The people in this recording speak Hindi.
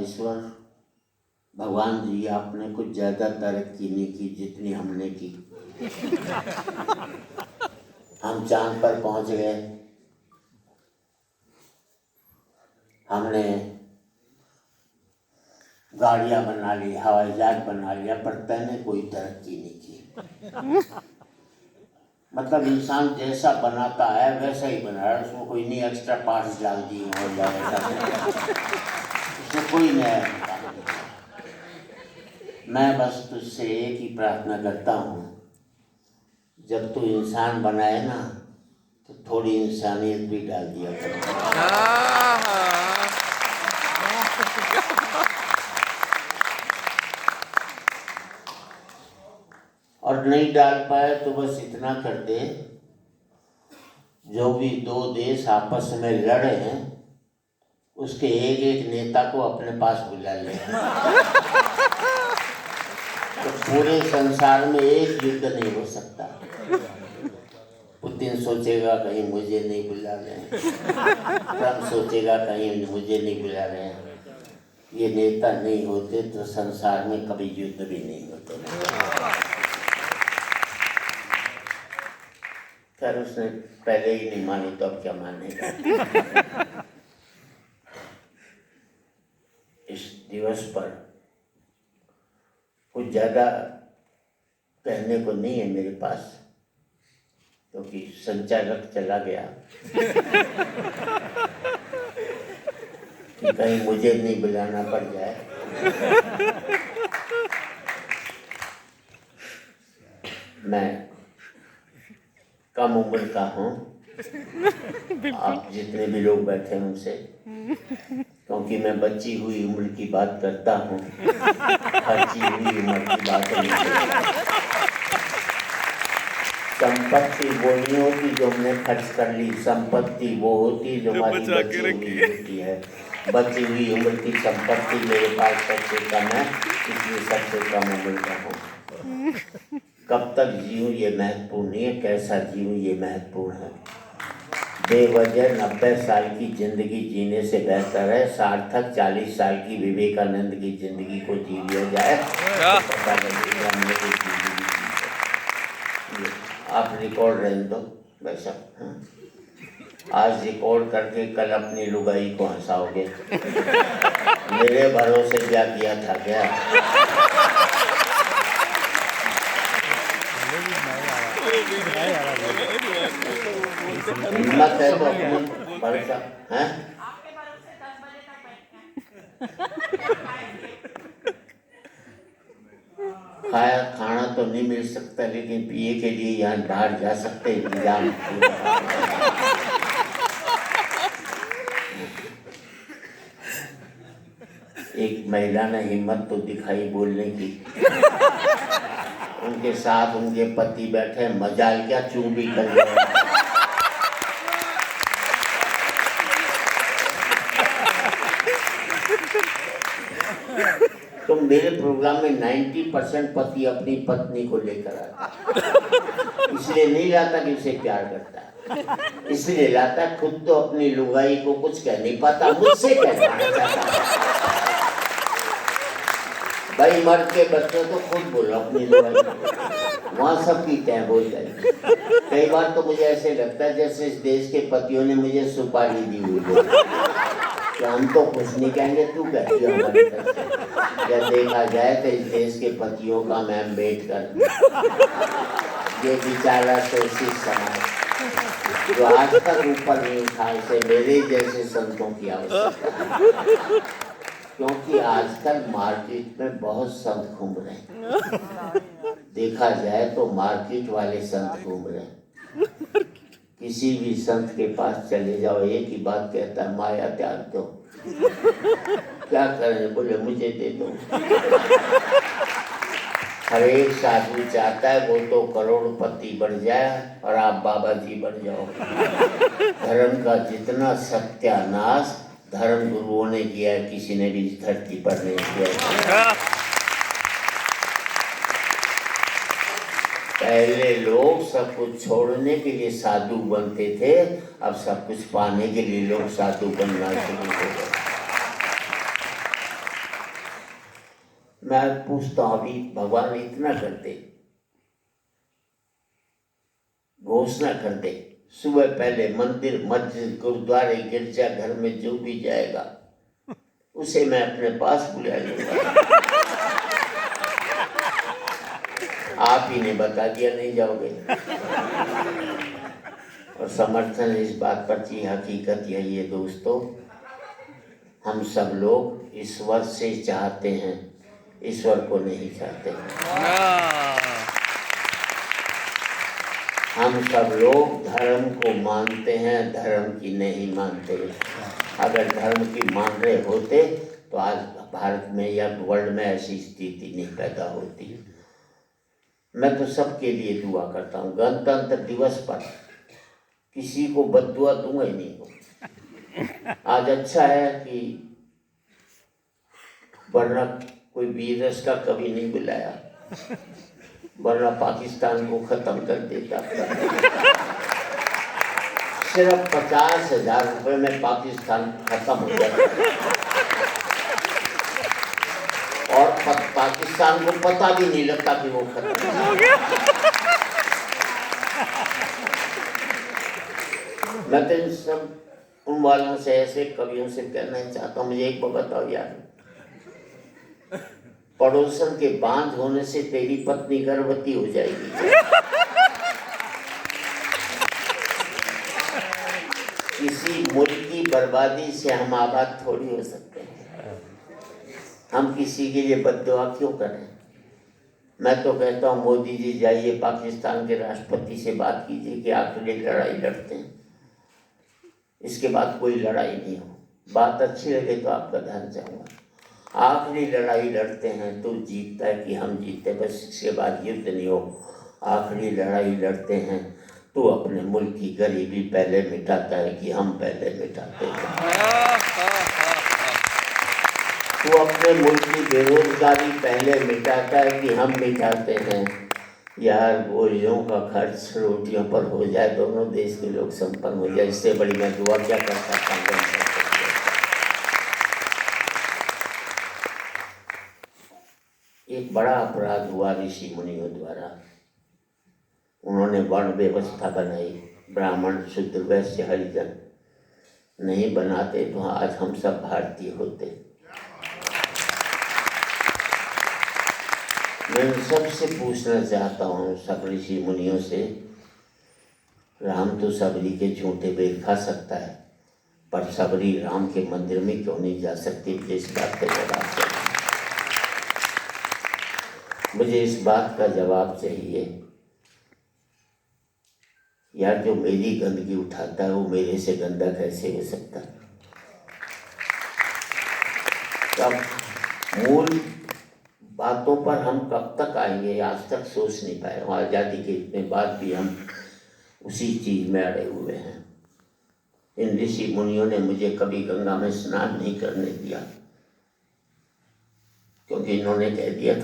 ईश्वर, भगवान जी आपने कुछ ज़्यादा तरक्की नहीं की जितनी हमने की। हम चांद पर पहुंच गए, हमने गाड़ियां बना ली, हवाई जहाज बना लिया, पर तैने कोई तरक्की नहीं की। मतलब इंसान जैसा बनाता है वैसा ही बना रहा है, उसमें कोई नहीं एक्स्ट्रा पार्ट्स डाल दिए हो जाए, उसमें कोई नया काम नहीं। मैं बस तुझसे एक ही प्रार्थना करता हूँ, जब तू इंसान बनाए ना तो थोड़ी इंसानियत भी डाल दिया कर। और नहीं डाल पाए तो बस इतना कर दे, जो भी दो देश आपस में लड़े हैं उसके एक एक नेता को अपने पास बुला ले, तो पूरे संसार में एक युद्ध नहीं हो सकता। पुतिन सोचेगा कहीं मुझे नहीं बुला रहे हैं, ट्रम्प सोचेगा कहीं मुझे नहीं बुला रहे हैं। ये नेता नहीं होते तो संसार में कभी युद्ध भी नहीं होते। खैर उसने पहले ही नहीं मानी तो अब क्या मानेगा। इस दिवस पर कुछ ज़्यादा कहने को नहीं है मेरे पास, क्योंकि संचालक चला गया कि कहीं मुझे नहीं बुलाना पड़ जाए। मैं कम उम्र का हूँ, आप जितने भी लोग बैठे हैं उनसे, क्योंकि मैं बची हुई उम्र की बात करता हूँ, खर्ची हुई उम्र की बात नहीं। संपत्ति वो नहीं होती जो हमने खर्च कर ली, संपत्ति वो होती जो हमारी बची हुई होती है। बची हुई उम्र की संपत्ति मेरे पास सबसे कम है, इसलिए सबसे कम उम्र का हूँ। कब तक जीऊँ ये महत्वपूर्ण नहीं है, कैसा जीऊँ ये महत्वपूर्ण है। बेवजह 90 साल की जिंदगी जीने से बेहतर है सार्थक 40 साल की विवेकानंद की जिंदगी को जी लिया जाए, तो पता लगेगा मेरी जिंदगी। आप रिकॉर्ड रहने दो वैसा, आज रिकॉर्ड करके कल अपनी लुगाई को हंसाओगे। मेरे भरोसे क्या किया था क्या? हिम्मत है तो अपनी भरोसा है। खाया खाना तो नहीं मिल सकता, लेकिन पिए के लिए यहाँ बाहर जा सकते इंतजाम। एक महिला ने हिम्मत तो दिखाई बोलने की, उनके साथ उनके पति बैठे, मजाल क्या चूं भी कर रहे। तो मेरे प्रोग्राम में 90% पति अपनी पत्नी को लेकर आता, इसलिए नहीं लाता कि उसे प्यार करता है, इसलिए लाता खुद तो अपनी लुगाई को कुछ कह नहीं पाता, मुझसे कहना चाहता है। भाई मर्द के बच्चों तो खुद बोलो अपनी लुगाई, वहाँ सबकी तय बोल जाएगी। कई बार तो मुझे ऐसे लगता है जैसे इस देश के पतियों ने मुझे सुपारी दी हुई है, तो हम तो कुछ नहीं कहेंगे, तू कहती हो हमारी तरफ से। जब देखा जाए तो इस देश के पतियों का मैं अम्बेडकर, ये बेचारा शोषित समाज जो आज तक ऊपर नहीं उठा, इसे मेरे जैसे संतों की आवश्यकता है। क्योंकि आजकल मार्केट में बहुत संत घूम रहे हैं, देखा जाए तो मार्केट वाले संत घूम रहे हैं। किसी भी संत के पास चले जाओ एक ही बात कहता है, माया त्याग दो। क्या करें, बोले मुझे दे दो। हर एक साधु चाहता है वो तो करोड़पति बन जाए और आप बाबा जी बन जाओ। धर्म का जितना सत्यानाश धर्म गुरुओं ने किया है, किसी ने भी इस धरती पर नहीं किया। पहले लोग सब कुछ छोड़ने के लिए साधु बनते थे, अब सब कुछ पाने के लिए लोग साधु बनना शुरू हो गए। मैं पूछता हूँ अभी भगवान इतना करते, घोषणा कर दे सुबह पहले मंदिर मस्जिद गुरुद्वारे गिरजा घर में जो भी जाएगा उसे मैं अपने पास बुला लूंगा। आप ही ने बता दिया नहीं जाओगे। और समर्थन इस बात पर की हकीकत यही है दोस्तों, हम सब लोग ईश्वर से चाहते हैं, ईश्वर को नहीं चाहते। हम सब लोग धर्म को मानते हैं, धर्म की नहीं मानते। अगर धर्म की मान रहे होते तो आज भारत में या वर्ल्ड में ऐसी स्थिति नहीं पैदा होती। मैं तो सबके लिए दुआ करता हूँ। गणतंत्र दिवस पर किसी को बद्दुआ दूंगा ही नहीं। आज अच्छा है कि वरना कोई वीरस का कभी नहीं बुलाया, वरना पाकिस्तान को खत्म कर देता। सिर्फ 50,000 रुपए में पाकिस्तान खत्म हो जाता और पाकिस्तान को पता भी नहीं लगता कि वो खत्म हो गया। मैं तो इन सब उन वालों से ऐसे कवियों से कहना चाहता हूँ, मुझे एक बात बताओ यार, पड़ोसन के बांझ होने से तेरी पत्नी गर्भवती हो जाएगी। किसी मुल्क की बर्बादी से हम आबाद थोड़ी हो सकते हैं। हम किसी के लिए बद्दुआ क्यों करें? मैं तो कहता हूँ मोदी जी जाइए पाकिस्तान के राष्ट्रपति से बात कीजिए कि आखिरी लड़ाई लड़ते हैं, इसके बाद कोई लड़ाई नहीं हो। बात अच्छी लगे तो आपका ध्यान चाहूँगा। आखिरी लड़ाई लड़ते हैं तो जीतता है कि हम जीते, बस इसके बाद युद्ध नहीं हो। आखिरी लड़ाई लड़ते हैं तो अपने मुल्क की गरीबी पहले मिटाता है कि हम पहले मिटाते हैं। तो अपने मुल्क की बेरोजगारी पहले मिटाता है कि हम मिटाते हैं। यार गोलियों का खर्च रोटियों पर हो जाए, दोनों देश के लोग संपन्न हो जाए, इससे बड़ी मैं दुआ क्या कर सकता हूँ। एक बड़ा अपराध हुआ ऋषि मुनियों द्वारा। उन्होंने वर्ण व्यवस्था बनाई, ब्राह्मण शूद्र वैश्य हरिजन। नहीं बनाते तो आज हम सब भारतीय होते। मैं सबसे पूछना चाहता हूँ, सब ऋषि मुनियों से, राम तो सबरी के झूठे बेल खा सकता है, पर सबरी राम के मंदिर में क्यों नहीं जा सकती? इस बात का जवाब चाहिए मुझे। इस बात का जवाब चाहिए यार, जो मेरी गंदगी उठाता है वो मेरे से गंदा कैसे हो सकता है? तब मूल बातों पर हम कब तक आएंगे, आज तक सोच नहीं पाए। आज़ादी के इतने बाद भी हम उसी चीज में अड़े हुए हैं। इन ऋषि मुनियों ने मुझे कभी गंगा में स्नान नहीं करने दिया, क्योंकि इन्होंने कह दिया